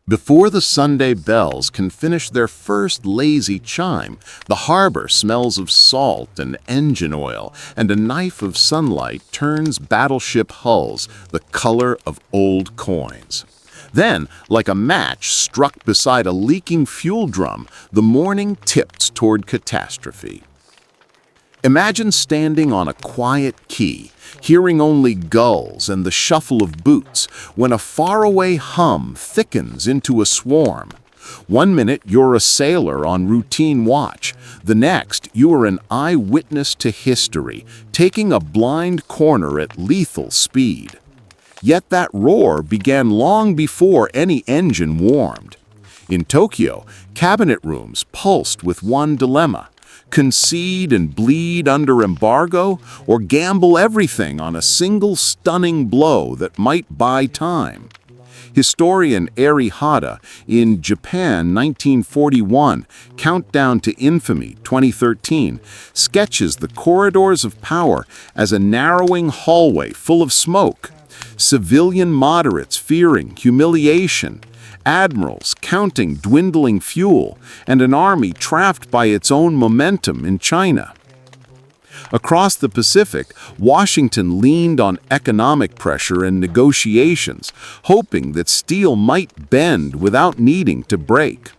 Before the Sunday bells can finish their first lazy chime, the harbor smells of salt and engine oil, and a knife of sunlight turns battleship hulls the color of old coins. Then, like a match struck beside a leaking fuel drum, the morning tips toward catastrophe. Imagine standing on a quiet quay, hearing only gulls and the shuffle of boots, when a faraway hum thickens into a swarm. 1 minute you're a sailor on routine watch, the next you are an eyewitness to history, taking a blind corner at lethal speed. Yet that roar began long before any engine warmed. In Tokyo, cabinet rooms pulsed with one dilemma: concede and bleed under embargo, or gamble everything on a single stunning blow that might buy time. Historian Eri Hada, in Japan 1941, Countdown to Infamy 2013, sketches the corridors of power as a narrowing hallway full of smoke, civilian moderates fearing humiliation, admirals counting dwindling fuel, and an army trapped by its own momentum in China. Across the Pacific, Washington leaned on economic pressure and negotiations, hoping that steel might bend without needing to break.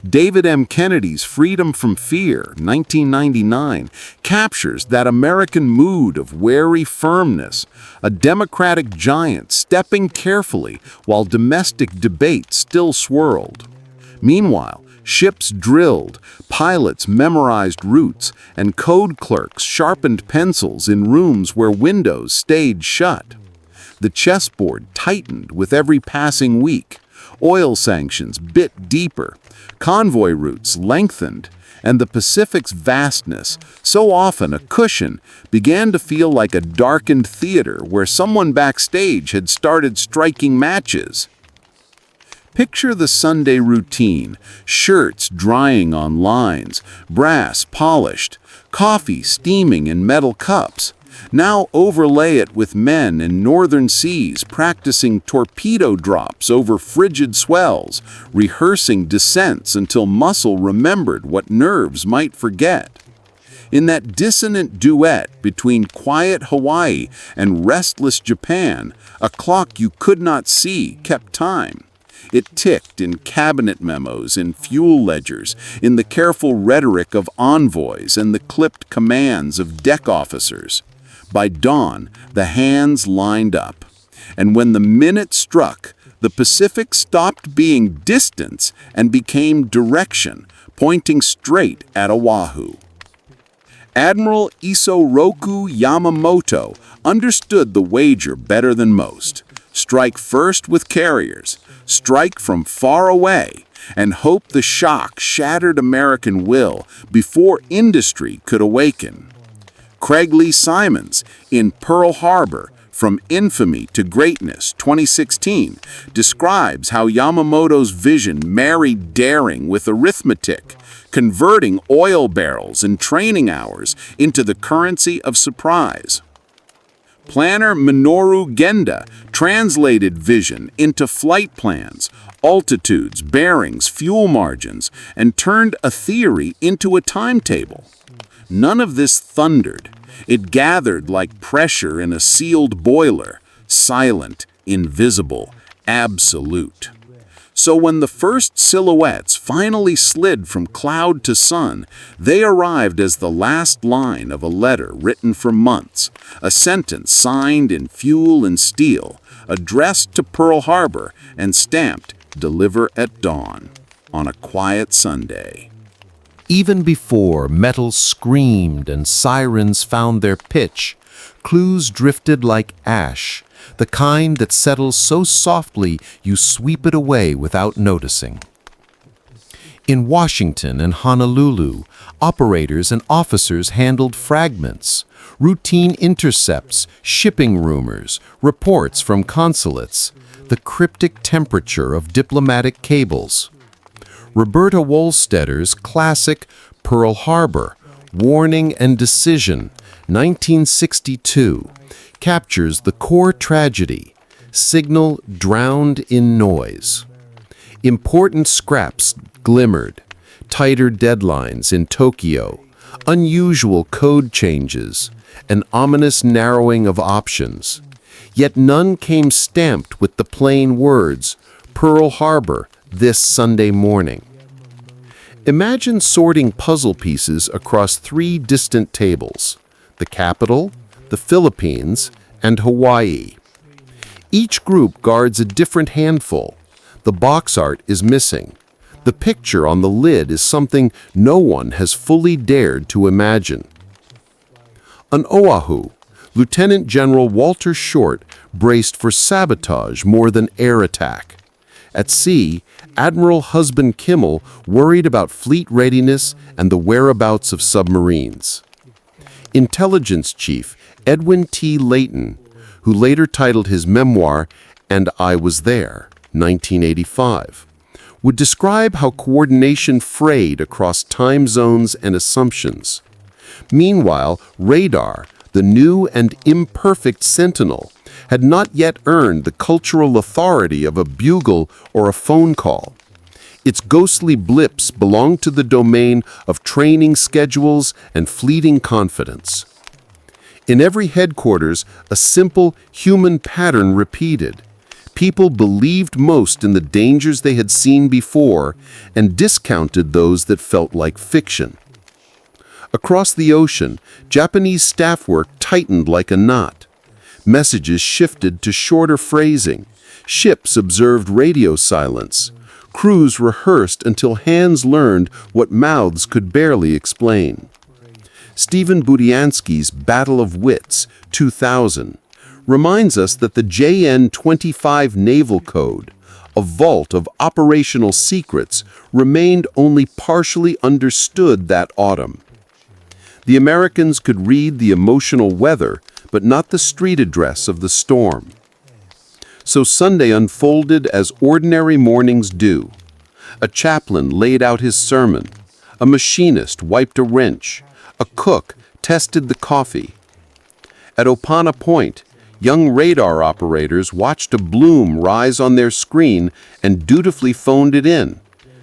David M. Kennedy's Freedom from Fear, 1999, captures that American mood of wary firmness, a democratic giant stepping carefully while domestic debate still swirled. Meanwhile, ships drilled, pilots memorized routes, and code clerks sharpened pencils in rooms where windows stayed shut. The chessboard tightened with every passing week. Oil sanctions bit deeper, convoy routes lengthened, and the Pacific's vastness, so often a cushion, began to feel like a darkened theater where someone backstage had started striking matches. Picture the Sunday routine: shirts drying on lines, brass polished, coffee steaming in metal cups. Now overlay it with men in northern seas practicing torpedo drops over frigid swells, rehearsing descents until muscle remembered what nerves might forget. In that dissonant duet between quiet Hawaii and restless Japan, a clock you could not see kept time. It ticked in cabinet memos, in fuel ledgers, in the careful rhetoric of envoys and the clipped commands of deck officers. By dawn, the hands lined up, and when the minute struck, the Pacific stopped being distance and became direction, pointing straight at Oahu. Admiral Isoroku Yamamoto understood the wager better than most. Strike first with carriers, strike from far away, and hope the shock shattered American will before industry could awaken. Craig Lee Simons, in Pearl Harbor, From Infamy to Greatness, 2016, describes how Yamamoto's vision married daring with arithmetic, converting oil barrels and training hours into the currency of surprise. Planner Minoru Genda translated vision into flight plans, altitudes, bearings, fuel margins, and turned a theory into a timetable. None of this thundered. It gathered like pressure in a sealed boiler, silent, invisible, absolute. So when the first silhouettes finally slid from cloud to sun, they arrived as the last line of a letter written for months, a sentence signed in fuel and steel, addressed to Pearl Harbor and stamped "Deliver at dawn" on a quiet Sunday. Even before metal screamed and sirens found their pitch, clues drifted like ash, the kind that settles so softly you sweep it away without noticing. In Washington and Honolulu, operators and officers handled fragments, routine intercepts, shipping rumors, reports from consulates, the cryptic temperature of diplomatic cables. Roberta Wohlstetter's classic Pearl Harbor, Warning and Decision, 1962, captures the core tragedy: signal drowned in noise. Important scraps glimmered, tighter deadlines in Tokyo, unusual code changes, an ominous narrowing of options. Yet none came stamped with the plain words, Pearl Harbor, this Sunday morning. Imagine sorting puzzle pieces across 3 distant tables, the capital, the Philippines, and Hawaii. Each group guards a different handful. The box art is missing. The picture on the lid is something no one has fully dared to imagine. On Oahu, Lieutenant General Walter Short braced for sabotage more than air attack. At sea, Admiral Husband Kimmel worried about fleet readiness and the whereabouts of submarines. Intelligence Chief Edwin T. Layton, who later titled his memoir, And I Was There, 1985, would describe how coordination frayed across time zones and assumptions. Meanwhile, radar, the new and imperfect sentinel, had not yet earned the cultural authority of a bugle or a phone call. Its ghostly blips belonged to the domain of training schedules and fleeting confidence. In every headquarters, a simple human pattern repeated. People believed most in the dangers they had seen before and discounted those that felt like fiction. Across the ocean, Japanese staff work tightened like a knot. Messages shifted to shorter phrasing. Ships observed radio silence. Crews rehearsed until hands learned what mouths could barely explain. Stephen Budiansky's Battle of Wits, 2000, reminds us that the JN-25 Naval Code, a vault of operational secrets, remained only partially understood that autumn. The Americans could read the emotional weather, but not the street address of the storm. So Sunday unfolded as ordinary mornings do. A chaplain laid out his sermon. A machinist wiped a wrench. A cook tested the coffee. At Opana Point, young radar operators watched a bloom rise on their screen and dutifully phoned it in.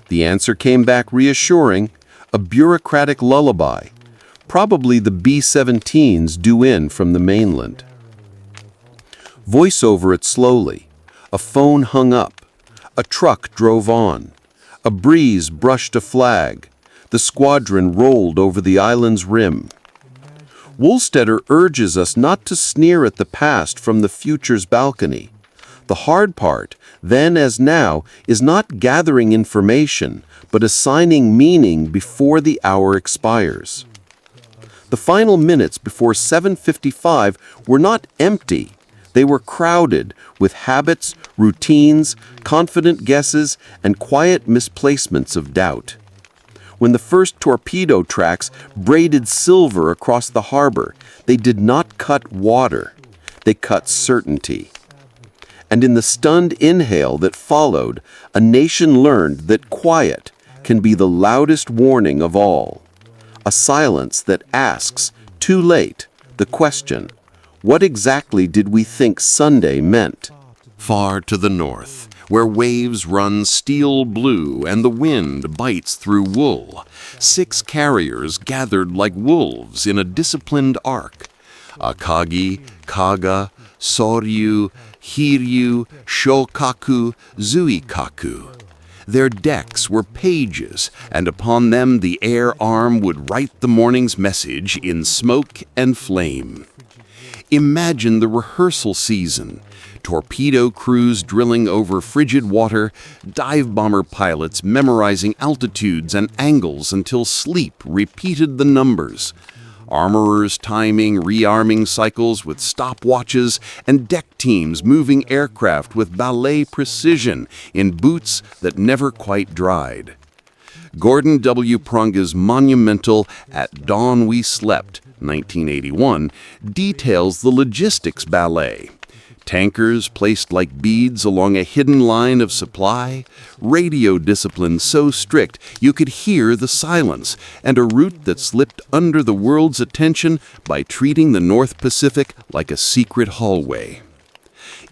The answer came back reassuring, a bureaucratic lullaby. Probably the B-17s due in from the mainland. Voice over it slowly. A phone hung up. A truck drove on. A breeze brushed a flag. The squadron rolled over the island's rim. Woolstetter urges us not to sneer at the past from the future's balcony. The hard part, then as now, is not gathering information, but assigning meaning before the hour expires. The final minutes before 7:55 were not empty. They were crowded with habits, routines, confident guesses, and quiet misplacements of doubt. When the first torpedo tracks braided silver across the harbor, they did not cut water. They cut certainty. And in the stunned inhale that followed, a nation learned that quiet can be the loudest warning of all. A silence that asks, too late, the question, what exactly did we think Sunday meant? Far to the north, where waves run steel blue and the wind bites through wool, 6 carriers gathered like wolves in a disciplined arc. Akagi, Kaga, Soryu, Hiryu, Shokaku, Zuikaku. Their decks were pages, and upon them the air arm would write the morning's message in smoke and flame. Imagine the rehearsal season. Torpedo crews drilling over frigid water, dive bomber pilots memorizing altitudes and angles until sleep repeated the numbers. Armorers timing rearming cycles with stopwatches, and deck teams moving aircraft with ballet precision in boots that never quite dried. Gordon W. Pronga's monumental At Dawn We Slept, 1981, details the logistics ballet. Tankers placed like beads along a hidden line of supply, radio discipline so strict you could hear the silence, and a route that slipped under the world's attention by treating the North Pacific like a secret hallway.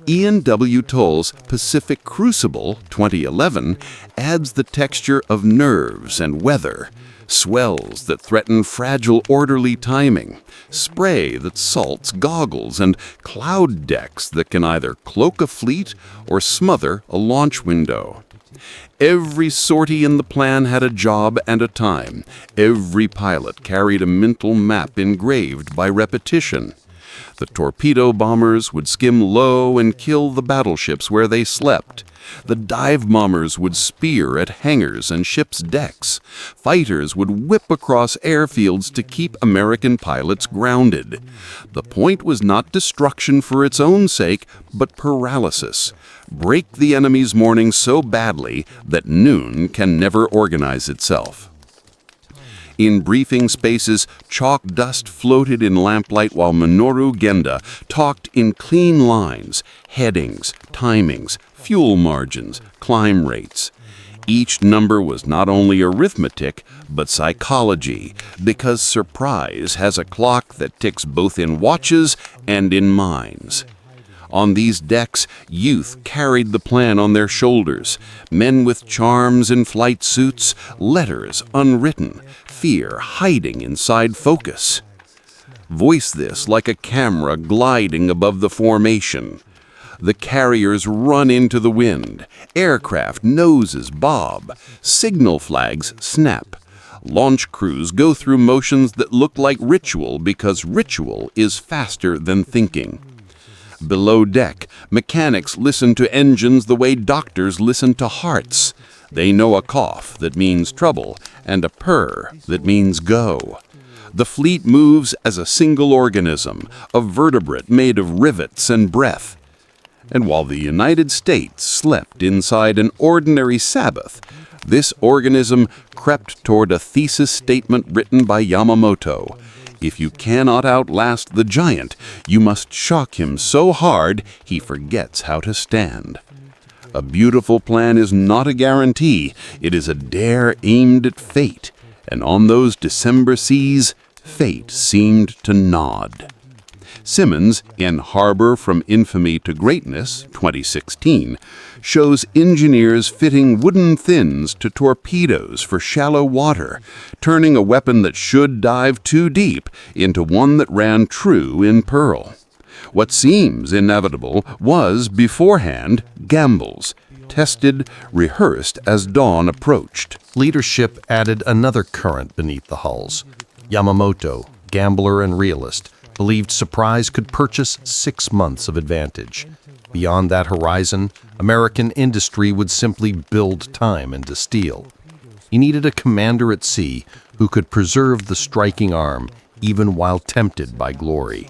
Ian W. Toll's Pacific Crucible, 2011, adds the texture of nerves and weather, swells that threaten fragile orderly timing, spray that salts goggles, and cloud decks that can either cloak a fleet or smother a launch window. Every sortie in the plan had a job and a time. Every pilot carried a mental map engraved by repetition. The torpedo bombers would skim low and kill the battleships where they slept. The dive bombers would spear at hangars and ships' decks. Fighters would whip across airfields to keep American pilots grounded. The point was not destruction for its own sake, but paralysis. Break the enemy's morning so badly that noon can never organize itself. In briefing spaces, chalk dust floated in lamplight while Minoru Genda talked in clean lines, headings, timings, fuel margins, climb rates. Each number was not only arithmetic, but psychology, because surprise has a clock that ticks both in watches and in minds. On these decks, youth carried the plan on their shoulders, men with charms in flight suits, letters unwritten, fear hiding inside focus. Voice this like a camera gliding above the formation. The carriers run into the wind, aircraft noses bob, signal flags snap. Launch crews go through motions that look like ritual because ritual is faster than thinking. Below deck, mechanics listen to engines the way doctors listen to hearts. They know a cough that means trouble and a purr that means go. The fleet moves as a single organism, a vertebrate made of rivets and breath. And while the United States slept inside an ordinary Sabbath, this organism crept toward a thesis statement written by Yamamoto. If you cannot outlast the giant, you must shock him so hard he forgets how to stand. A beautiful plan is not a guarantee. It is a dare aimed at fate. And on those December seas, fate seemed to nod. Simmons, in Harbor from Infamy to Greatness, 2016, shows engineers fitting wooden fins to torpedoes for shallow water, turning a weapon that should dive too deep into one that ran true in pearl. What seems inevitable was, beforehand, gambles, tested, rehearsed as dawn approached. Leadership added another current beneath the hulls. Yamamoto, gambler and realist, believed surprise could purchase 6 months of advantage. Beyond that horizon, American industry would simply build time into steel. He needed a commander at sea who could preserve the striking arm even while tempted by glory.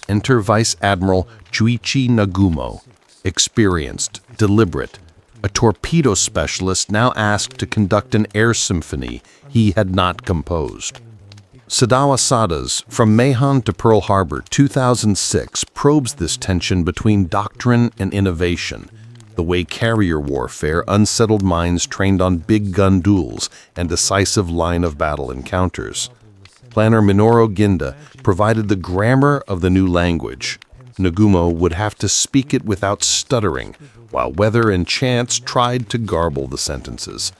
Enter Vice Admiral Chuichi Nagumo, experienced, deliberate, a torpedo specialist now asked to conduct an air symphony he had not composed. Sadao Asada's From Mahon to Pearl Harbor 2006 probes this tension between doctrine and innovation, the way carrier warfare unsettled minds trained on big gun duels and decisive line-of-battle encounters. Planner Minoru Ginda provided the grammar of the new language. Nagumo would have to speak it without stuttering, while weather and chance tried to garble the sentences.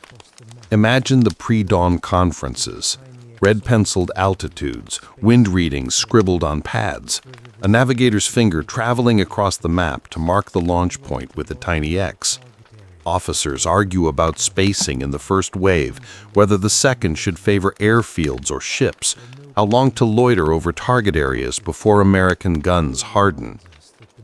Imagine the pre-dawn conferences. Red-penciled altitudes, wind readings scribbled on pads, a navigator's finger traveling across the map to mark the launch point with a tiny X. Officers argue about spacing in the first wave, whether the second should favor airfields or ships, how long to loiter over target areas before American guns harden.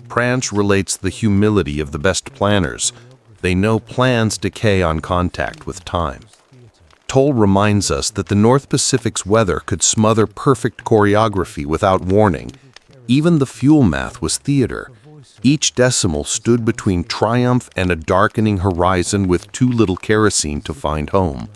Pranch relates the humility of the best planners. They know plans decay on contact with time. Toll reminds us that the North Pacific's weather could smother perfect choreography without warning. Even the fuel math was theater. Each decimal stood between triumph and a darkening horizon with too little kerosene to find home.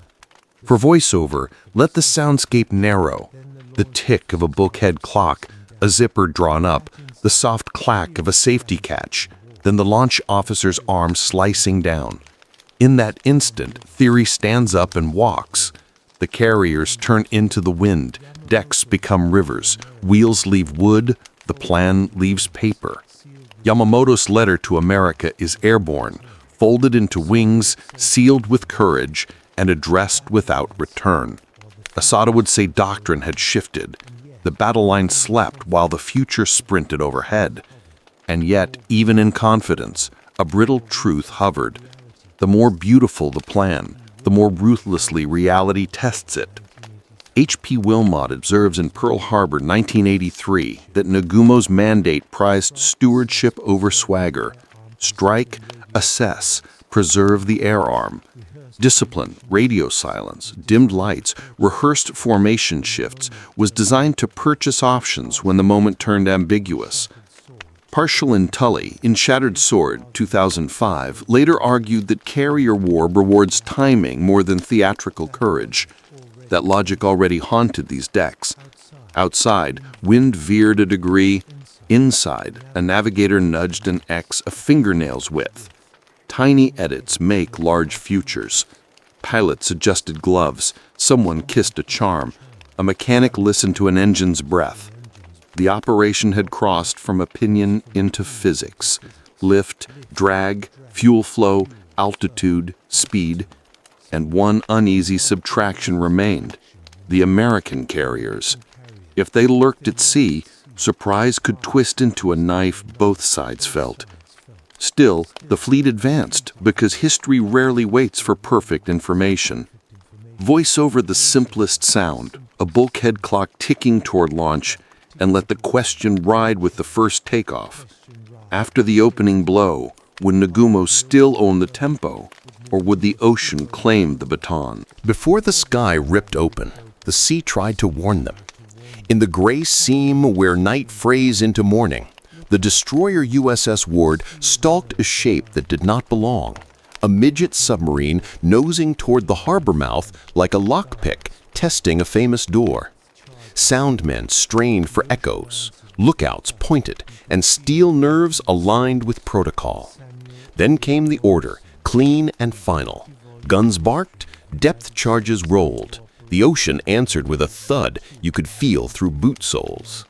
For voiceover, let the soundscape narrow. The tick of a bulkhead clock, a zipper drawn up, the soft clack of a safety catch, then the launch officer's arm slicing down. In that instant, theory stands up and walks. The carriers turn into the wind, decks become rivers, wheels leave wood, the plan leaves paper. Yamamoto's letter to America is airborne, folded into wings, sealed with courage, and addressed without return. Asada would say doctrine had shifted. The battle line slept while the future sprinted overhead. And yet, even in confidence, a brittle truth hovered. The more beautiful the plan, the more ruthlessly reality tests it. H.P. Wilmot observes in Pearl Harbor 1983 that Nagumo's mandate prized stewardship over swagger. Strike, assess, preserve the air arm. Discipline, radio silence, dimmed lights, rehearsed formation shifts was designed to purchase options when the moment turned ambiguous. Partial and Tully, in Shattered Sword, 2005, later argued that carrier war rewards timing more than theatrical courage. That logic already haunted these decks. Outside, wind veered a degree. Inside, a navigator nudged an X a fingernail's width. Tiny edits make large futures. Pilots adjusted gloves. Someone kissed a charm. A mechanic listened to an engine's breath. The operation had crossed from opinion into physics. Lift, drag, fuel flow, altitude, speed. And one uneasy subtraction remained: the American carriers. If they lurked at sea, surprise could twist into a knife both sides felt. Still, the fleet advanced because history rarely waits for perfect information. Voice over the simplest sound, a bulkhead clock ticking toward launch, and let the question ride with the first takeoff. After the opening blow, would Nagumo still own the tempo, or would the ocean claim the baton? Before the sky ripped open, the sea tried to warn them. In the gray seam where night frays into morning, the destroyer USS Ward stalked a shape that did not belong, a midget submarine nosing toward the harbor mouth like a lockpick testing a famous door. Soundmen strained for echoes, lookouts pointed, and steel nerves aligned with protocol. Then came the order, clean and final. Guns barked, depth charges rolled. The ocean answered with a thud you could feel through boot soles.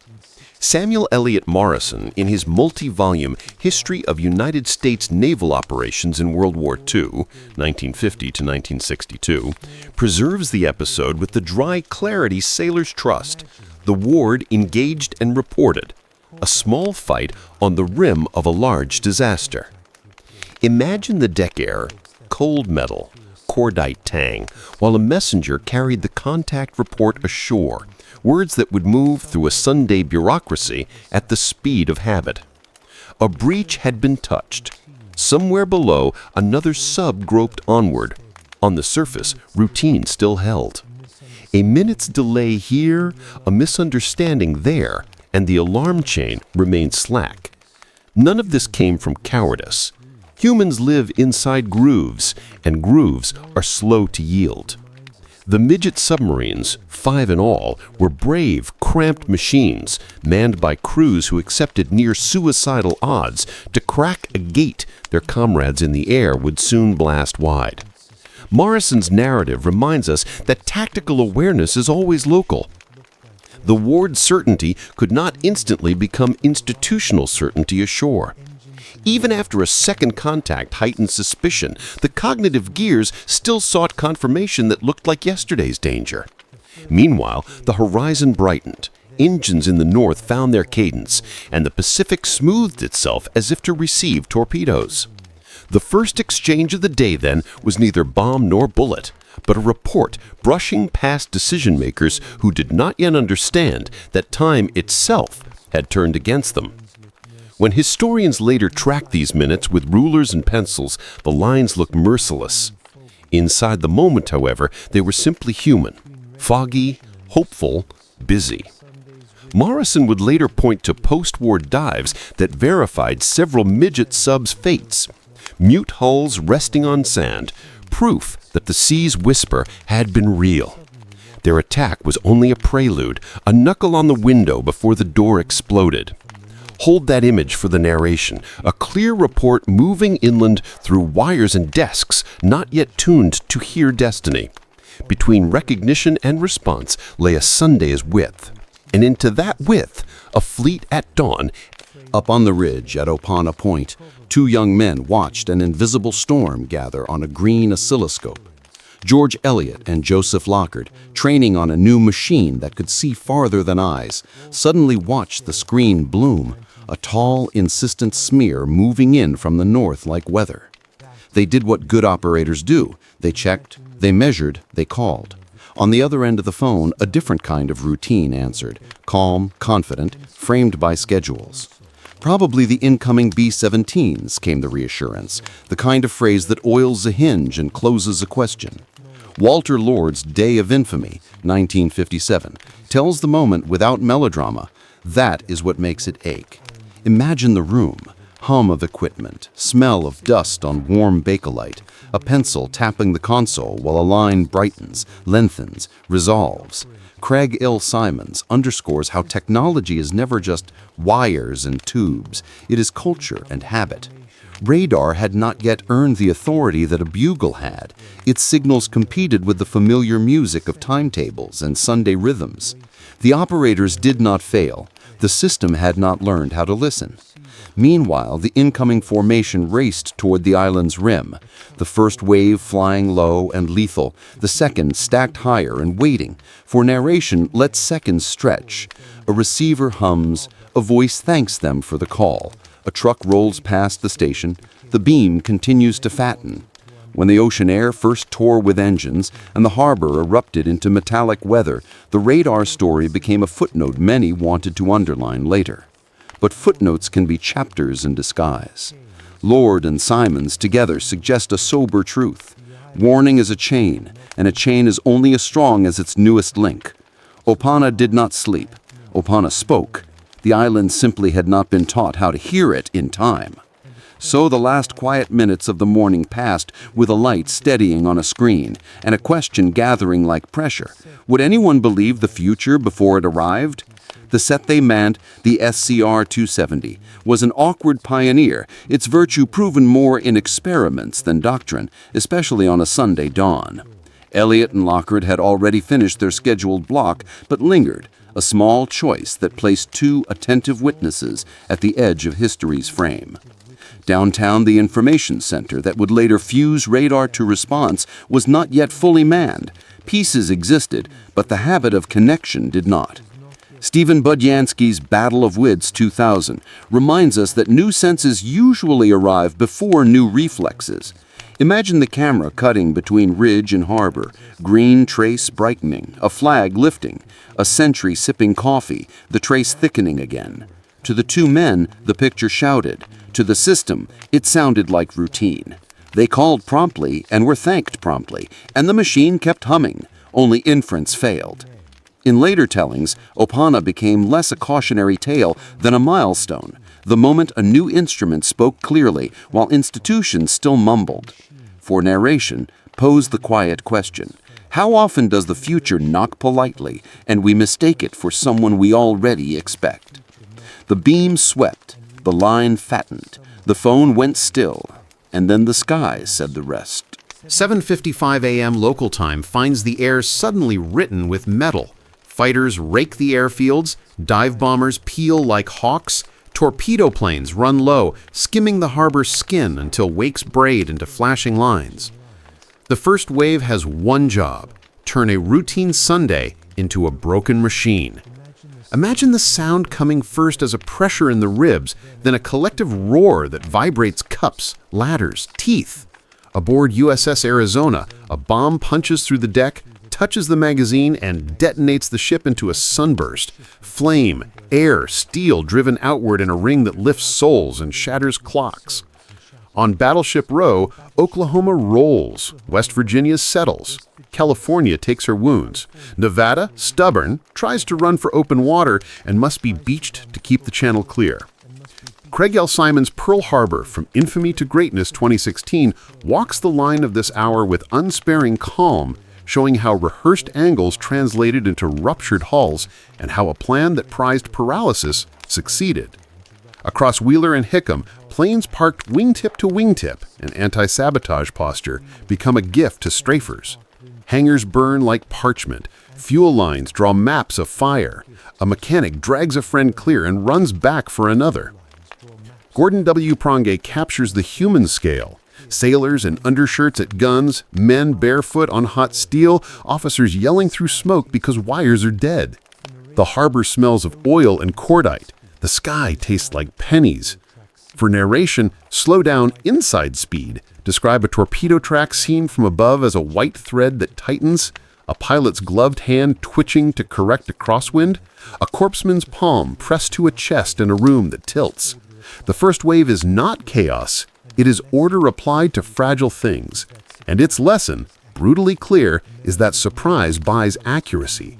Samuel Eliot Morison, in his multi-volume History of United States Naval Operations in World War II, 1950 to 1962, preserves the episode with the dry clarity sailors trust. The Ward engaged and reported. A small fight on the rim of a large disaster. Imagine the deck air, cold metal, cordite tang, while a messenger carried the contact report ashore, words that would move through a Sunday bureaucracy at the speed of habit. A breach had been touched. Somewhere below, another sub groped onward. On the surface, routine still held. A minute's delay here, a misunderstanding there, and the alarm chain remained slack. None of this came from cowardice. Humans live inside grooves, and grooves are slow to yield. The midget submarines, 5 in all, were brave, cramped machines, manned by crews who accepted near-suicidal odds to crack a gate their comrades in the air would soon blast wide. Morison's narrative reminds us that tactical awareness is always local. The Ward's certainty could not instantly become institutional certainty ashore. Even after a second contact heightened suspicion, the cognitive gears still sought confirmation that looked like yesterday's danger. Meanwhile, the horizon brightened. Engines in the north found their cadence, and the Pacific smoothed itself as if to receive torpedoes. The first exchange of the day, then, was neither bomb nor bullet, but a report brushing past decision-makers who did not yet understand that time itself had turned against them. When historians later tracked these minutes with rulers and pencils, the lines looked merciless. Inside the moment, however, they were simply human, foggy, hopeful, busy. Morison would later point to post-war dives that verified several midget subs' fates. Mute hulls resting on sand, proof that the sea's whisper had been real. Their attack was only a prelude, a knuckle on the window before the door exploded. Hold that image for the narration, a clear report moving inland through wires and desks not yet tuned to hear destiny. Between recognition and response lay a Sunday's width, and into that width, a fleet at dawn, Up on the ridge at Opana Point, two young men watched an invisible storm gather on a green oscilloscope. George Elliott and Joseph Lockard, training on a new machine that could see farther than eyes, suddenly watched the screen bloom, a tall, insistent smear moving in from the north like weather. They did what good operators do. They checked, they measured, they called. On the other end of the phone, a different kind of routine answered, calm, confident, framed by schedules. Probably the incoming B-17s, came the reassurance, the kind of phrase that oils a hinge and closes a question. Walter Lord's Day of Infamy, 1957, tells the moment without melodrama. That is what makes it ache. Imagine the room, hum of equipment, smell of dust on warm Bakelite, a pencil tapping the console while a line brightens, lengthens, resolves. Craig L. Simons underscores how technology is never just wires and tubes. It is culture and habit. Radar had not yet earned the authority that a bugle had. Its signals competed with the familiar music of timetables and Sunday rhythms. The operators did not fail. The system had not learned how to listen. Meanwhile, the incoming formation raced toward the island's rim, the first wave flying low and lethal, the second stacked higher and waiting. For narration, let seconds stretch. A receiver hums, a voice thanks them for the call. A truck rolls past the station, the beam continues to fatten. When the ocean air first tore with engines and the harbor erupted into metallic weather, the radar story became a footnote many wanted to underline later. But footnotes can be chapters in disguise. Lord and Simons together suggest a sober truth. Warning is a chain, and a chain is only as strong as its newest link. Opana did not sleep. Opana spoke. The island simply had not been taught how to hear it in time. So the last quiet minutes of the morning passed with a light steadying on a screen and a question gathering like pressure. Would anyone believe the future before it arrived? The set they manned, the SCR-270, was an awkward pioneer, its virtue proven more in experiments than doctrine, especially on a Sunday dawn. Elliott and Lockard had already finished their scheduled block, but lingered, a small choice that placed two attentive witnesses at the edge of history's frame. Downtown, the information center that would later fuse radar to response was not yet fully manned. Pieces existed, but the habit of connection did not. Stephen Budyansky's Battle of Wits 2000 reminds us that new senses usually arrive before new reflexes. Imagine the camera cutting between ridge and harbor, green trace brightening, a flag lifting, a sentry sipping coffee, the trace thickening again. To the two men, the picture shouted. To the system, it sounded like routine. They called promptly and were thanked promptly, and the machine kept humming, only inference failed. In later tellings, Opana became less a cautionary tale than a milestone, the moment a new instrument spoke clearly while institutions still mumbled. For narration, pose the quiet question. How often does the future knock politely and we mistake it for someone we already expect? The beam swept, the line fattened, the phone went still, and then the skies said the rest. 7:55 a.m. local time finds the air suddenly written with metal. Fighters rake the airfields, dive bombers peel like hawks, torpedo planes run low, skimming the harbor's skin until wakes braid into flashing lines. The first wave has one job: turn a routine Sunday into a broken machine. Imagine the sound coming first as a pressure in the ribs, then a collective roar that vibrates cups, ladders, teeth. Aboard USS Arizona, a bomb punches through the deck, touches the magazine, and detonates the ship into a sunburst. Flame, air, steel driven outward in a ring that lifts souls and shatters clocks. On Battleship Row, Oklahoma rolls, West Virginia settles, California takes her wounds. Nevada, stubborn, tries to run for open water and must be beached to keep the channel clear. Craig L. Simons' Pearl Harbor, From Infamy to Greatness 2016, walks the line of this hour with unsparing calm, showing how rehearsed angles translated into ruptured hulls and how a plan that prized paralysis succeeded. Across Wheeler and Hickam, planes parked wingtip to wingtip, an anti-sabotage posture, become a gift to strafers. Hangars burn like parchment. Fuel lines draw maps of fire. A mechanic drags a friend clear and runs back for another. Gordon W. Pronge captures the human scale. Sailors in undershirts at guns, men barefoot on hot steel, officers yelling through smoke because wires are dead. The harbor smells of oil and cordite. The sky tastes like pennies. For narration, slow down inside speed. Describe a torpedo track seen from above as a white thread that tightens, a pilot's gloved hand twitching to correct a crosswind, a corpsman's palm pressed to a chest in a room that tilts. The first wave is not chaos. It is order applied to fragile things. And its lesson, brutally clear, is that surprise buys accuracy.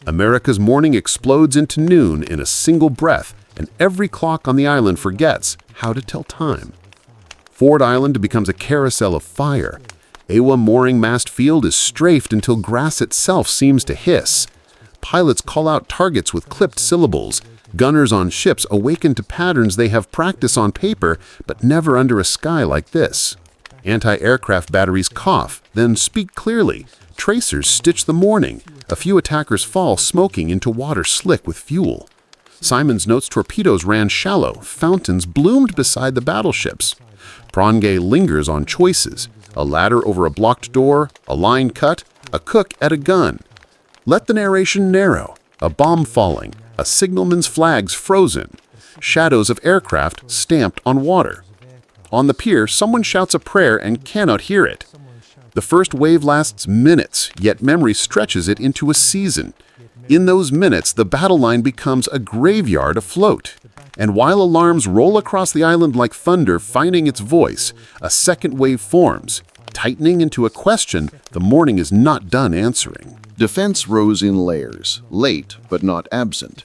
America's morning explodes into noon in a single breath, and every clock on the island forgets how to tell time. Ford Island becomes a carousel of fire. Awa mooring mast field is strafed until grass itself seems to hiss. Pilots call out targets with clipped syllables. Gunners on ships awaken to patterns they have practiced on paper, but never under a sky like this. Anti-aircraft batteries cough, then speak clearly. Tracers stitch the morning. A few attackers fall smoking into water slick with fuel. Simon's notes torpedoes ran shallow. Fountains bloomed beside the battleships. Pronge lingers on choices. A ladder over a blocked door, a line cut, a cook at a gun. Let the narration narrow. A bomb falling, a signalman's flags frozen, shadows of aircraft stamped on water. On the pier, someone shouts a prayer and cannot hear it. The first wave lasts minutes, yet memory stretches it into a season. In those minutes, the battle line becomes a graveyard afloat. And while alarms roll across the island like thunder finding its voice, a second wave forms, tightening into a question the morning is not done answering. Defense rose in layers, late but not absent.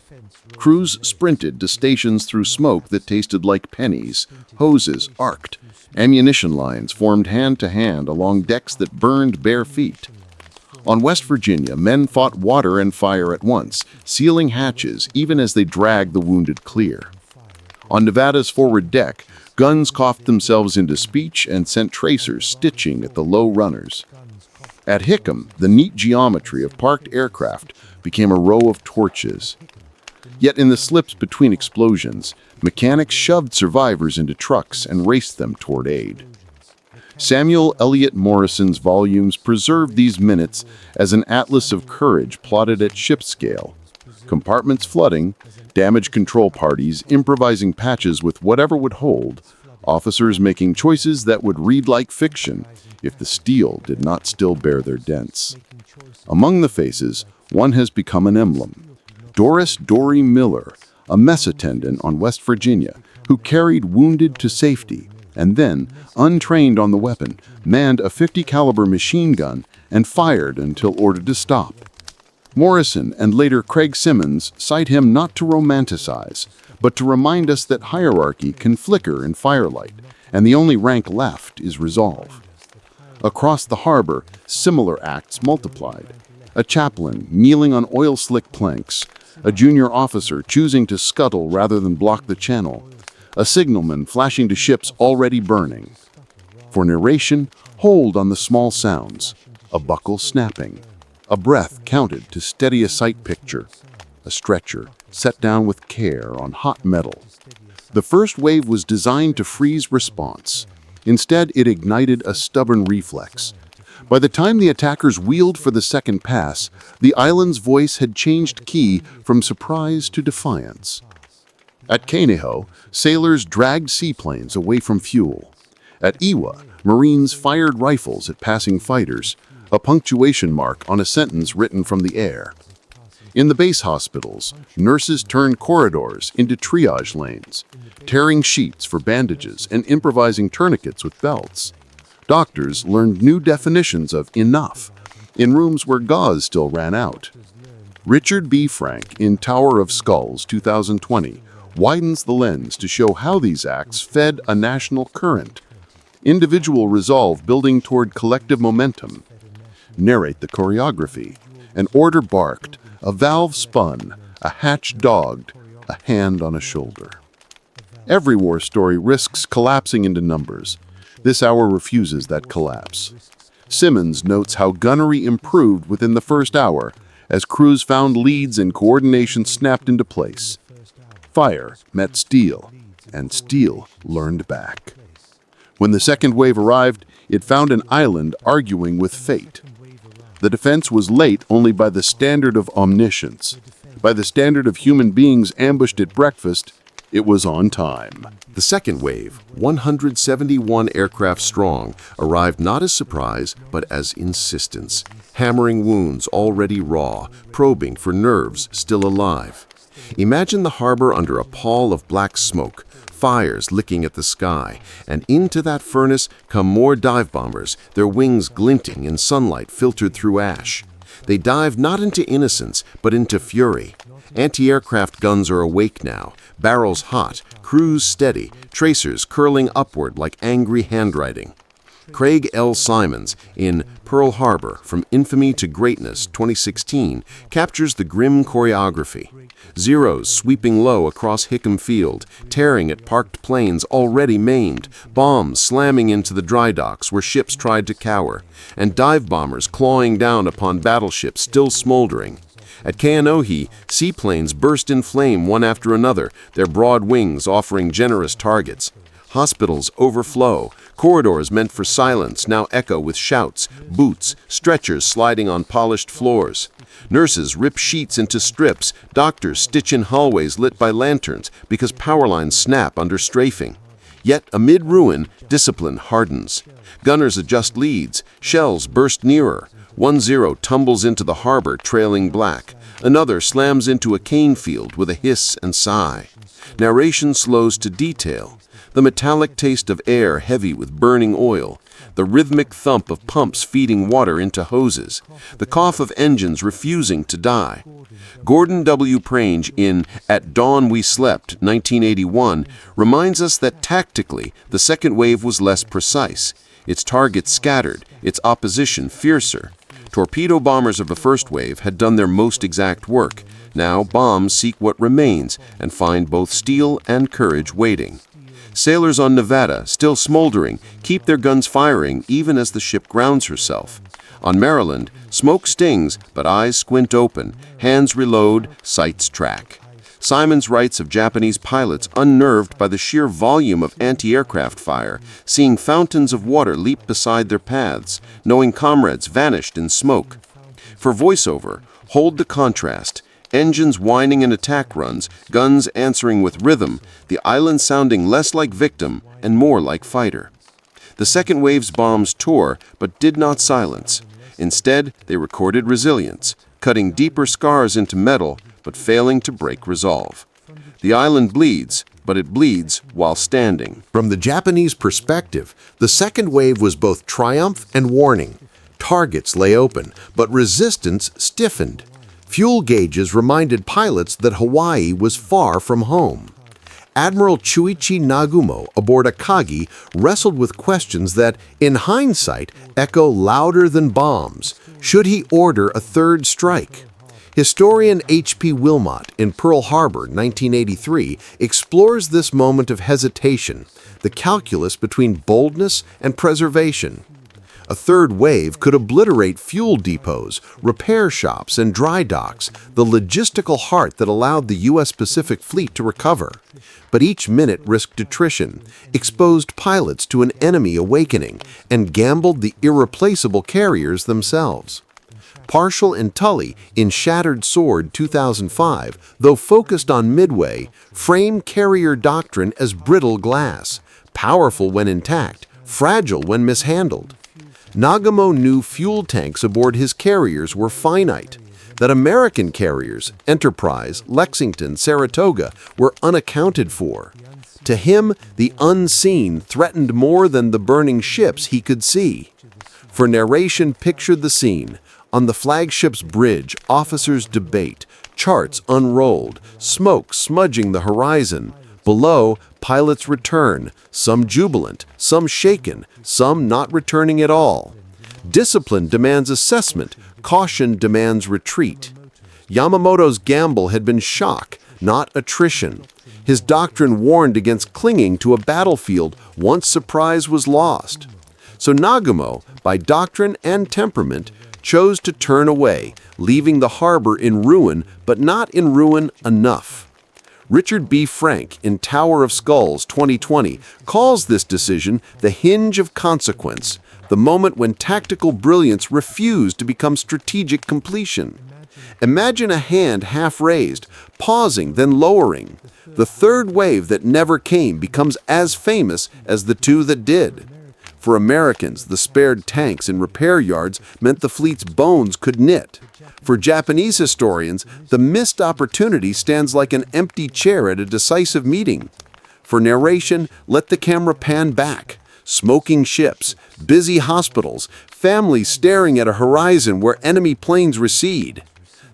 Crews sprinted to stations through smoke that tasted like pennies, hoses arced. Ammunition lines formed hand-to-hand along decks that burned bare feet. On West Virginia, men fought water and fire at once, sealing hatches even as they dragged the wounded clear. On Nevada's forward deck, guns coughed themselves into speech and sent tracers stitching at the low runners. At Hickam, the neat geometry of parked aircraft became a row of torches. Yet in the slips between explosions, mechanics shoved survivors into trucks and raced them toward aid. Samuel Eliot Morrison's volumes preserved these minutes as an atlas of courage plotted at ship scale. Compartments flooding, damage control parties improvising patches with whatever would hold, officers making choices that would read like fiction if the steel did not still bear their dents. Among the faces, one has become an emblem. Doris Dory Miller, a mess attendant on West Virginia, who carried wounded to safety, and then, untrained on the weapon, manned a .50 caliber machine gun and fired until ordered to stop. Morrison and later Craig Simmons cite him not to romanticize, but to remind us that hierarchy can flicker in firelight, and the only rank left is resolve. Across the harbor, similar acts multiplied. A chaplain kneeling on oil-slick planks, a junior officer choosing to scuttle rather than block the channel, a signalman flashing to ships already burning. For narration, hold on the small sounds, a buckle snapping, a breath counted to steady a sight picture, a stretcher set down with care on hot metal. The first wave was designed to freeze response. Instead, it ignited a stubborn reflex. By the time the attackers wheeled for the second pass, the island's voice had changed key from surprise to defiance. At Kaneho, sailors dragged seaplanes away from fuel. At Iwa, Marines fired rifles at passing fighters, a punctuation mark on a sentence written from the air. In the base hospitals, nurses turned corridors into triage lanes, tearing sheets for bandages and improvising tourniquets with belts. Doctors learned new definitions of enough in rooms where gauze still ran out. Richard B. Frank in Tower of Skulls 2020 widens the lens to show how these acts fed a national current. Individual resolve building toward collective momentum. Narrate the choreography. An order barked, a valve spun, a hatch dogged, a hand on a shoulder. Every war story risks collapsing into numbers. This hour refuses that collapse. Simmons notes how gunnery improved within the first hour as crews found leads and coordination snapped into place. Fire met steel, and steel learned back. When the second wave arrived, it found an island arguing with fate. The defense was late only by the standard of omniscience. By the standard of human beings ambushed at breakfast, it was on time. The second wave, 171 aircraft strong, arrived not as surprise, but as insistence, hammering wounds already raw, probing for nerves still alive. Imagine the harbor under a pall of black smoke, fires licking at the sky, and into that furnace come more dive bombers, their wings glinting in sunlight filtered through ash. They dive not into innocence, but into fury. Anti-aircraft guns are awake now, barrels hot, crews steady, tracers curling upward like angry handwriting. Craig L. Simons, in Pearl Harbor, From Infamy to Greatness, 2016, captures the grim choreography. Zeros sweeping low across Hickam Field, tearing at parked planes already maimed, bombs slamming into the dry docks where ships tried to cower, and dive bombers clawing down upon battleships still smoldering. At Kainohi, seaplanes burst in flame one after another, their broad wings offering generous targets. Hospitals overflow, corridors meant for silence now echo with shouts, boots, stretchers sliding on polished floors. Nurses rip sheets into strips, doctors stitch in hallways lit by lanterns because power lines snap under strafing. Yet amid ruin, discipline hardens. Gunners adjust leads, shells burst nearer. 1-0 tumbles into the harbor trailing black. Another slams into a cane field with a hiss and sigh. Narration slows to detail. The metallic taste of air heavy with burning oil. The rhythmic thump of pumps feeding water into hoses. The cough of engines refusing to die. Gordon W. Prange in At Dawn We Slept, 1981, reminds us that tactically the second wave was less precise. Its targets scattered, its opposition fiercer. Torpedo bombers of the first wave had done their most exact work. Now bombs seek what remains and find both steel and courage waiting. Sailors on Nevada, still smoldering, keep their guns firing even as the ship grounds herself. On Maryland, smoke stings, but eyes squint open, hands reload, sights track. Simons writes of Japanese pilots unnerved by the sheer volume of anti-aircraft fire, seeing fountains of water leap beside their paths, knowing comrades vanished in smoke. For voiceover, hold the contrast. Engines whining in attack runs, guns answering with rhythm, the island sounding less like victim and more like fighter. The second wave's bombs tore, but did not silence. Instead, they recorded resilience, cutting deeper scars into metal, but failing to break resolve. The island bleeds, but it bleeds while standing. From the Japanese perspective, the second wave was both triumph and warning. Targets lay open, but resistance stiffened. Fuel gauges reminded pilots that Hawaii was far from home. Admiral Chuichi Nagumo aboard Akagi wrestled with questions that, in hindsight, echo louder than bombs. Should he order a third strike? Historian H.P. Wilmot in Pearl Harbor, 1983, explores this moment of hesitation, the calculus between boldness and preservation. A third wave could obliterate fuel depots, repair shops, and dry docks, the logistical heart that allowed the U.S. Pacific Fleet to recover. But each minute risked attrition, exposed pilots to an enemy awakening, and gambled the irreplaceable carriers themselves. Partial and Tully, in Shattered Sword 2005, though focused on Midway, frame carrier doctrine as brittle glass, powerful when intact, fragile when mishandled. Nagumo knew fuel tanks aboard his carriers were finite, that American carriers, Enterprise, Lexington, Saratoga, were unaccounted for. To him, the unseen threatened more than the burning ships he could see. For narration pictured the scene. On the flagship's bridge, officers debate, charts unrolled, smoke smudging the horizon. Below, pilots return, some jubilant, some shaken, some not returning at all. Discipline demands assessment, caution demands retreat. Yamamoto's gamble had been shock, not attrition. His doctrine warned against clinging to a battlefield once surprise was lost. So Nagumo, by doctrine and temperament, chose to turn away, leaving the harbor in ruin, but not in ruin enough. Richard B. Frank in Tower of Skulls 2020 calls this decision the hinge of consequence, the moment when tactical brilliance refused to become strategic completion. Imagine a hand half raised, pausing, then lowering. The third wave that never came becomes as famous as the two that did. For Americans, the spared tanks and repair yards meant the fleet's bones could knit. For Japanese historians, the missed opportunity stands like an empty chair at a decisive meeting. For narration, let the camera pan back. Smoking ships, busy hospitals, families staring at a horizon where enemy planes recede.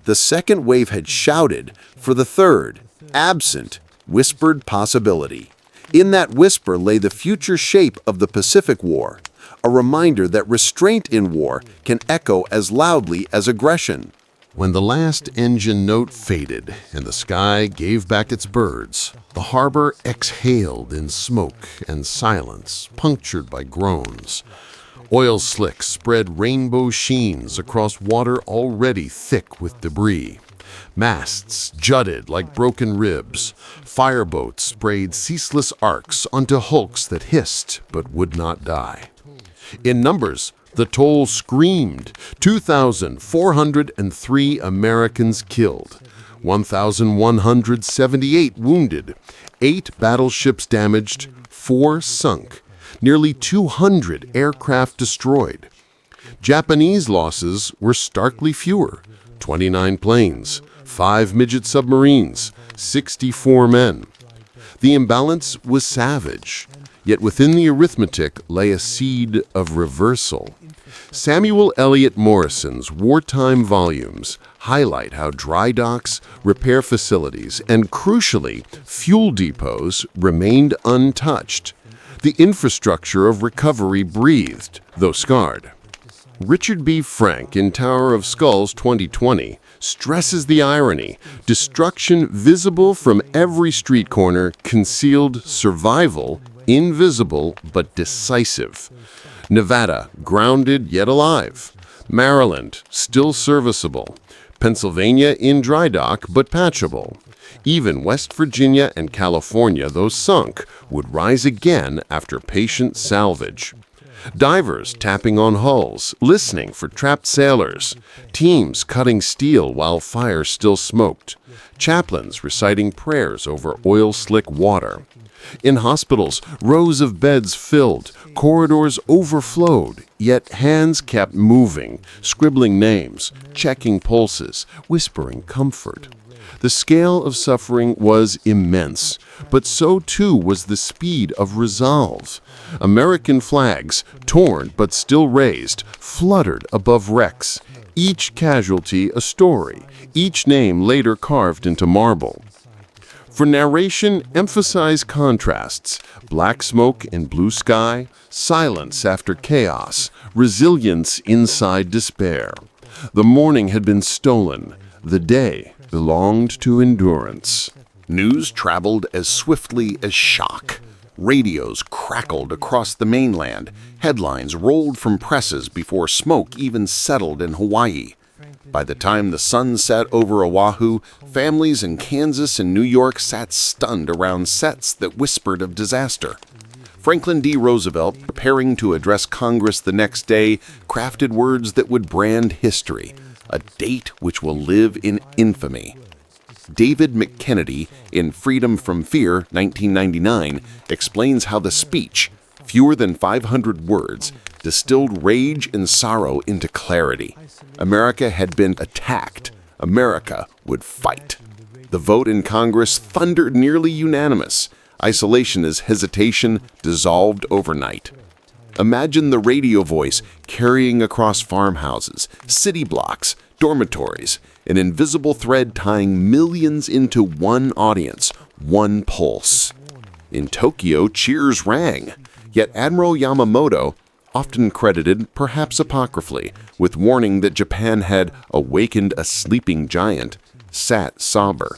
The second wave had shouted for the third, absent, whispered possibility. In that whisper lay the future shape of the Pacific War, a reminder that restraint in war can echo as loudly as aggression. When the last engine note faded and the sky gave back its birds, the harbor exhaled in smoke and silence, punctured by groans. Oil slicks spread rainbow sheens across water already thick with debris. Masts jutted like broken ribs. Fireboats sprayed ceaseless arcs onto hulks that hissed but would not die. In numbers, the toll screamed. 2,403 Americans killed, 1,178 wounded, 8 battleships damaged, 4 sunk, nearly 200 aircraft destroyed. Japanese losses were starkly fewer, 29 planes, 5 midget submarines, 64 men. The imbalance was savage, yet within the arithmetic lay a seed of reversal. Samuel Eliot Morrison's wartime volumes highlight how dry docks, repair facilities, and crucially, fuel depots remained untouched. The infrastructure of recovery breathed, though scarred. Richard B. Frank in Tower of Skulls 2020 stresses the irony, destruction visible from every street corner, concealed survival, invisible but decisive. Nevada, grounded yet alive. Maryland, still serviceable. Pennsylvania in dry dock but patchable. Even West Virginia and California, though sunk, would rise again after patient salvage. Divers tapping on hulls, listening for trapped sailors. Teams cutting steel while fire still smoked. Chaplains reciting prayers over oil-slick water. In hospitals, rows of beds filled, corridors overflowed, yet hands kept moving, scribbling names, checking pulses, whispering comfort. The scale of suffering was immense, but so too was the speed of resolve. American flags, torn but still raised, fluttered above wrecks. Each casualty a story, each name later carved into marble. For narration, emphasize contrasts: black smoke and blue sky, silence after chaos, resilience inside despair. The morning had been stolen. The day belonged to endurance. News traveled as swiftly as shock. Radios crackled across the mainland. Headlines rolled from presses before smoke even settled in Hawaii. By the time the sun set over Oahu, families in Kansas and New York sat stunned around sets that whispered of disaster. Franklin D. Roosevelt, preparing to address Congress the next day, crafted words that would brand history, a date which will live in infamy. David McKennedy, in Freedom from Fear, 1999, explains how the speech, fewer than 500 words, distilled rage and sorrow into clarity. America had been attacked. America would fight. The vote in Congress thundered nearly unanimous. Isolationist hesitation dissolved overnight. Imagine the radio voice carrying across farmhouses, city blocks, dormitories, an invisible thread tying millions into one audience, one pulse. In Tokyo, cheers rang. Yet Admiral Yamamoto, often credited, perhaps apocryphally, with warning that Japan had awakened a sleeping giant, sat somber.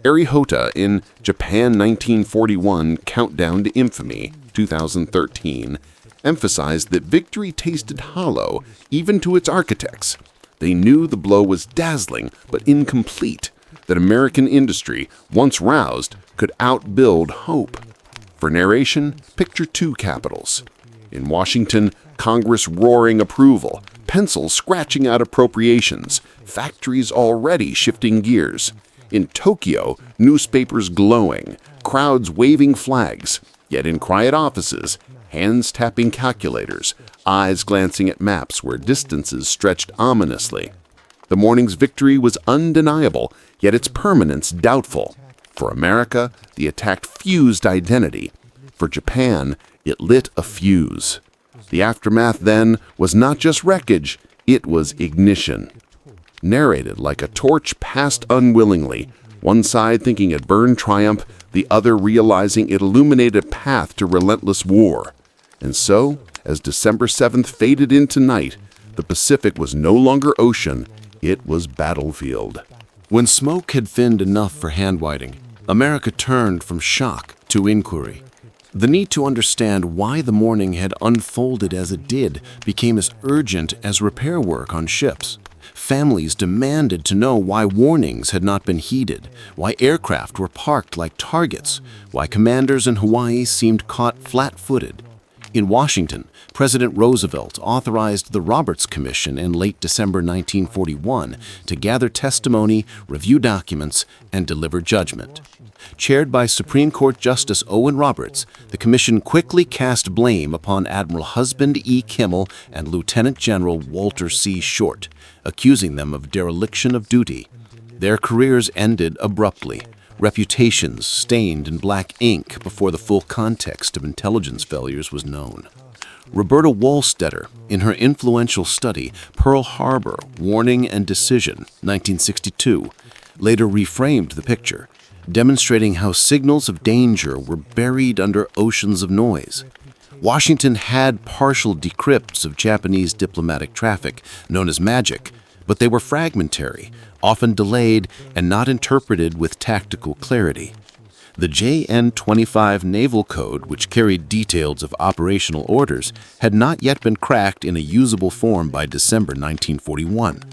Arihota in Japan 1941 Countdown to Infamy, 2013, emphasized that victory tasted hollow even to its architects. They knew the blow was dazzling but incomplete. that American industry, once roused, could outbuild hope. For narration, picture two capitals. In Washington, Congress roaring approval, pencils scratching out appropriations, factories already shifting gears. In Tokyo, newspapers glowing, crowds waving flags, yet in quiet offices, hands tapping calculators, eyes glancing at maps where distances stretched ominously. The morning's victory was undeniable, yet its permanence doubtful. For America, the attack fused identity. For Japan, it lit a fuse. The aftermath, then, was not just wreckage, it was ignition. Narrated like a torch passed unwillingly, one side thinking it burned triumph, the other realizing it illuminated a path to relentless war. And so, as December 7th faded into night, the Pacific was no longer ocean, it was battlefield. When smoke had thinned enough for hand-writing, America turned from shock to inquiry. The need to understand why the morning had unfolded as it did became as urgent as repair work on ships. Families demanded to know why warnings had not been heeded, why aircraft were parked like targets, why commanders in Hawaii seemed caught flat-footed. In Washington, President Roosevelt authorized the Roberts Commission in late December 1941 to gather testimony, review documents, and deliver judgment. Chaired by Supreme Court Justice Owen Roberts, the commission quickly cast blame upon Admiral Husband E. Kimmel and Lieutenant General Walter C. Short, accusing them of dereliction of duty. Their careers ended abruptly, reputations stained in black ink before the full context of intelligence failures was known. Roberta Wohlstetter, in her influential study Pearl Harbor, Warning and Decision, 1962, later reframed the picture, demonstrating how signals of danger were buried under oceans of noise. Washington had partial decrypts of Japanese diplomatic traffic, known as magic, but they were fragmentary, often delayed, and not interpreted with tactical clarity. The JN-25 Naval Code, which carried details of operational orders, had not yet been cracked in a usable form by December 1941.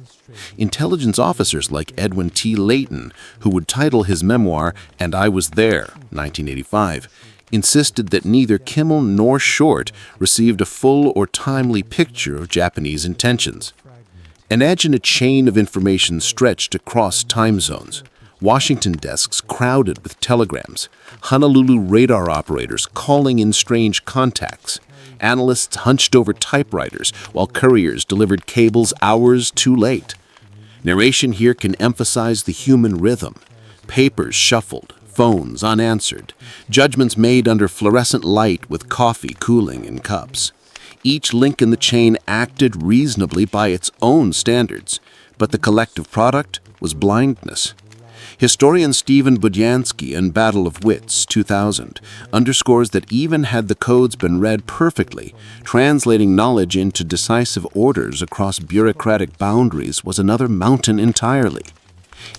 Intelligence officers like Edwin T. Layton, who would title his memoir "And I Was There," 1985, insisted that neither Kimmel nor Short received a full or timely picture of Japanese intentions. Imagine a chain of information stretched across time zones. Washington desks crowded with telegrams, Honolulu radar operators calling in strange contacts, analysts hunched over typewriters while couriers delivered cables hours too late. Narration here can emphasize the human rhythm. Papers shuffled, phones unanswered, judgments made under fluorescent light with coffee cooling in cups. Each link in the chain acted reasonably by its own standards, but the collective product was blindness. Historian Stephen Budyansky in Battle of Wits, 2000, underscores that even had the codes been read perfectly, translating knowledge into decisive orders across bureaucratic boundaries was another mountain entirely.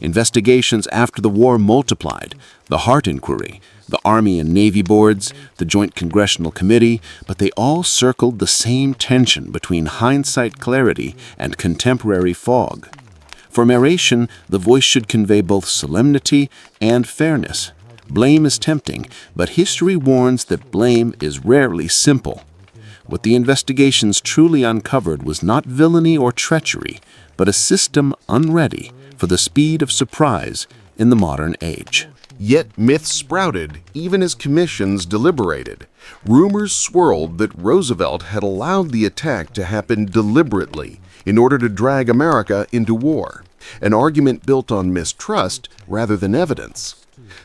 Investigations after the war multiplied, the Hart Inquiry, the Army and Navy boards, the Joint Congressional Committee, but they all circled the same tension between hindsight clarity and contemporary fog. For narration, the voice should convey both solemnity and fairness. Blame is tempting, but history warns that blame is rarely simple. What the investigations truly uncovered was not villainy or treachery, but a system unready for the speed of surprise in the modern age. Yet myths sprouted even as commissions deliberated. Rumors swirled that Roosevelt had allowed the attack to happen deliberately in order to drag America into war, an argument built on mistrust rather than evidence.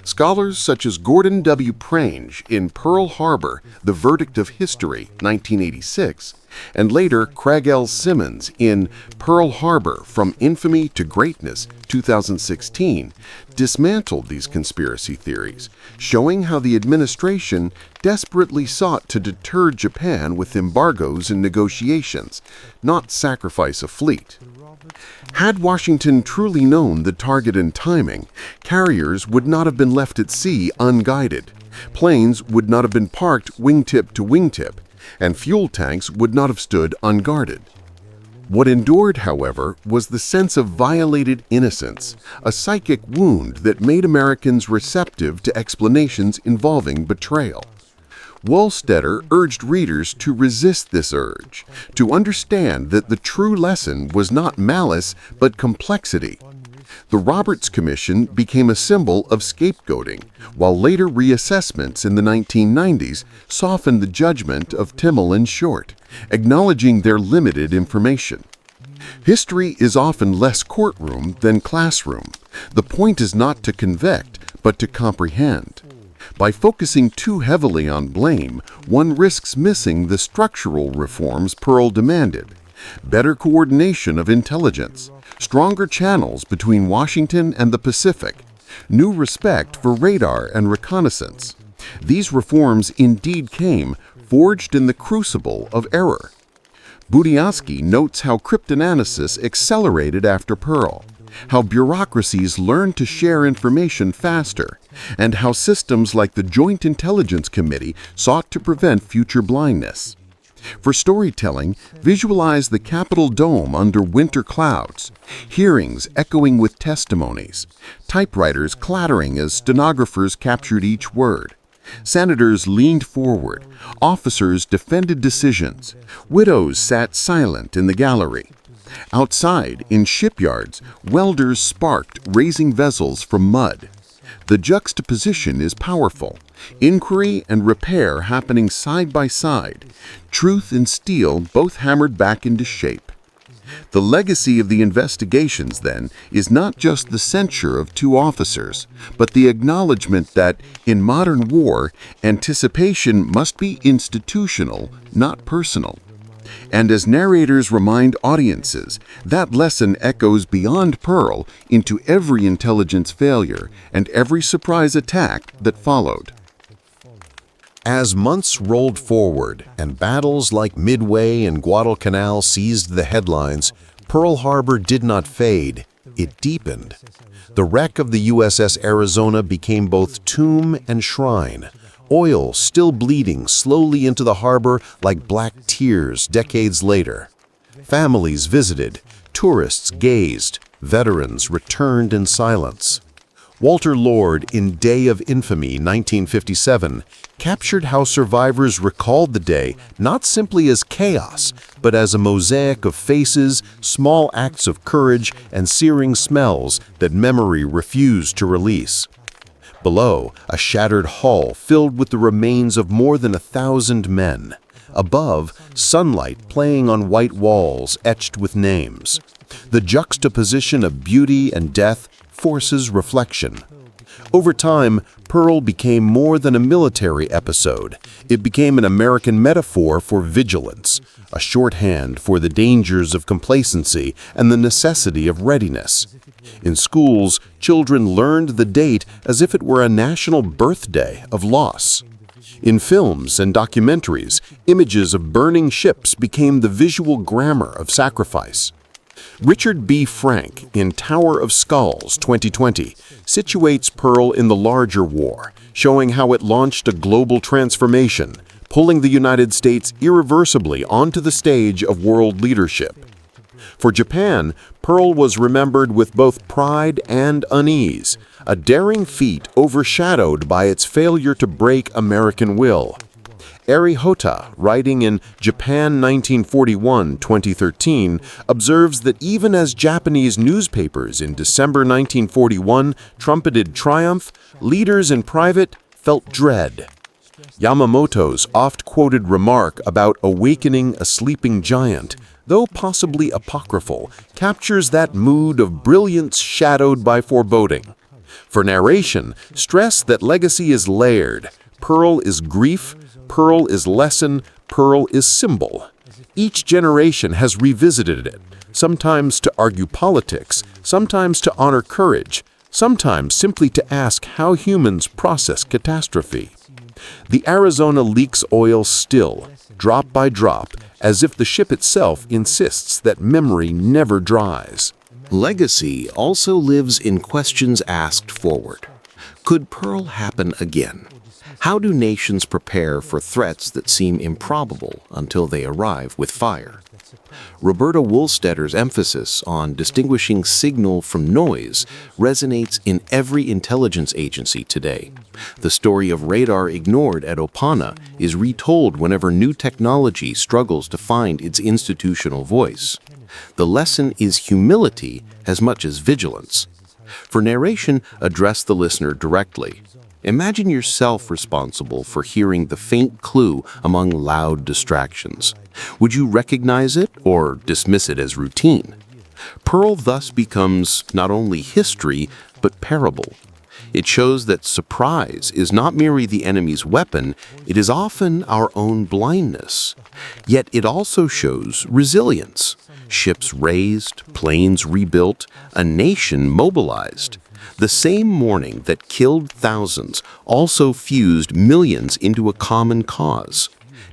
Scholars such as Gordon W. Prange in Pearl Harbor, The Verdict of History, 1986, and later Craig L. Simmons in Pearl Harbor, From Infamy to Greatness, 2016, dismantled these conspiracy theories, showing how the administration desperately sought to deter Japan with embargoes and negotiations, not sacrifice a fleet. Had Washington truly known the target and timing, carriers would not have been left at sea unguided, planes would not have been parked wingtip to wingtip, and fuel tanks would not have stood unguarded. What endured, however, was the sense of violated innocence, a psychic wound that made Americans receptive to explanations involving betrayal. Wohlstetter urged readers to resist this urge, to understand that the true lesson was not malice but complexity. The Roberts Commission became a symbol of scapegoating, while later reassessments in the 1990s softened the judgment of Timmel and Short, acknowledging their limited information. History is often less courtroom than classroom. The point is not to convict, but to comprehend. By focusing too heavily on blame, one risks missing the structural reforms Pearl demanded: better coordination of intelligence, stronger channels between Washington and the Pacific, new respect for radar and reconnaissance. These reforms indeed came, forged in the crucible of error. Budiansky notes how cryptanalysis accelerated after Pearl, how bureaucracies learned to share information faster, and how systems like the Joint Intelligence Committee sought to prevent future blindness. For storytelling, visualize the Capitol dome under winter clouds, hearings echoing with testimonies, typewriters clattering as stenographers captured each word. Senators leaned forward, officers defended decisions, widows sat silent in the gallery. Outside, in shipyards, welders sparked, raising vessels from mud. The juxtaposition is powerful. Inquiry and repair happening side by side. Truth and steel both hammered back into shape. The legacy of the investigations, then, is not just the censure of two officers, but the acknowledgement that, in modern war, anticipation must be institutional, not personal. And as narrators remind audiences, that lesson echoes beyond Pearl into every intelligence failure and every surprise attack that followed. As months rolled forward and battles like Midway and Guadalcanal seized the headlines, Pearl Harbor did not fade, it deepened. The wreck of the USS Arizona became both tomb and shrine, oil still bleeding slowly into the harbor like black tears decades later. Families visited, tourists gazed, veterans returned in silence. Walter Lord, in Day of Infamy, 1957, captured how survivors recalled the day not simply as chaos, but as a mosaic of faces, small acts of courage, and searing smells that memory refused to release. Below, a shattered hull filled with the remains of more than 1,000 men. Above, sunlight playing on white walls etched with names. The juxtaposition of beauty and death forces reflection. Over time, Pearl became more than a military episode. It became an American metaphor for vigilance, a shorthand for the dangers of complacency and the necessity of readiness. In schools, children learned the date as if it were a national birthday of loss. In films and documentaries, images of burning ships became the visual grammar of sacrifice. Richard B. Frank, in Tower of Skulls 2020, situates Pearl in the larger war, showing how it launched a global transformation, pulling the United States irreversibly onto the stage of world leadership. For Japan, Pearl was remembered with both pride and unease, a daring feat overshadowed by its failure to break American will. Eri Hota, writing in Japan 1941-2013, observes that even as Japanese newspapers in December 1941 trumpeted triumph, leaders in private felt dread. Yamamoto's oft-quoted remark about awakening a sleeping giant, though possibly apocryphal, captures that mood of brilliance shadowed by foreboding. For narration, stress that legacy is layered. Pearl is grief, Pearl is lesson, Pearl is symbol. Each generation has revisited it, sometimes to argue politics, sometimes to honor courage, sometimes simply to ask how humans process catastrophe. The Arizona leaks oil still, drop by drop, as if the ship itself insists that memory never dries. Legacy also lives in questions asked forward. Could Pearl happen again? How do nations prepare for threats that seem improbable until they arrive with fire? Roberta Woolstetter's emphasis on distinguishing signal from noise resonates in every intelligence agency today. The story of radar ignored at Opana is retold whenever new technology struggles to find its institutional voice. The lesson is humility as much as vigilance. For narration, address the listener directly. Imagine yourself responsible for hearing the faint clue among loud distractions. Would you recognize it or dismiss it as routine? Pearl thus becomes not only history, but parable. It shows that surprise is not merely the enemy's weapon, it is often our own blindness. Yet it also shows resilience. Ships raised, planes rebuilt, a nation mobilized. The same morning that killed thousands also fused millions into a common cause.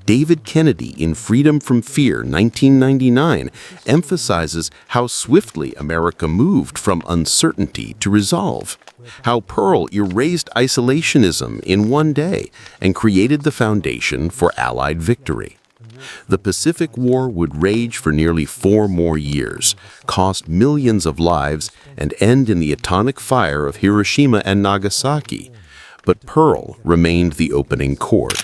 David Kennedy in Freedom from Fear, 1999, emphasizes how swiftly America moved from uncertainty to resolve, how Pearl erased isolationism in one day and created the foundation for Allied victory. The Pacific War would rage for nearly 4 more years, cost millions of lives, and end in the atomic fire of Hiroshima and Nagasaki. But Pearl remained the opening chord.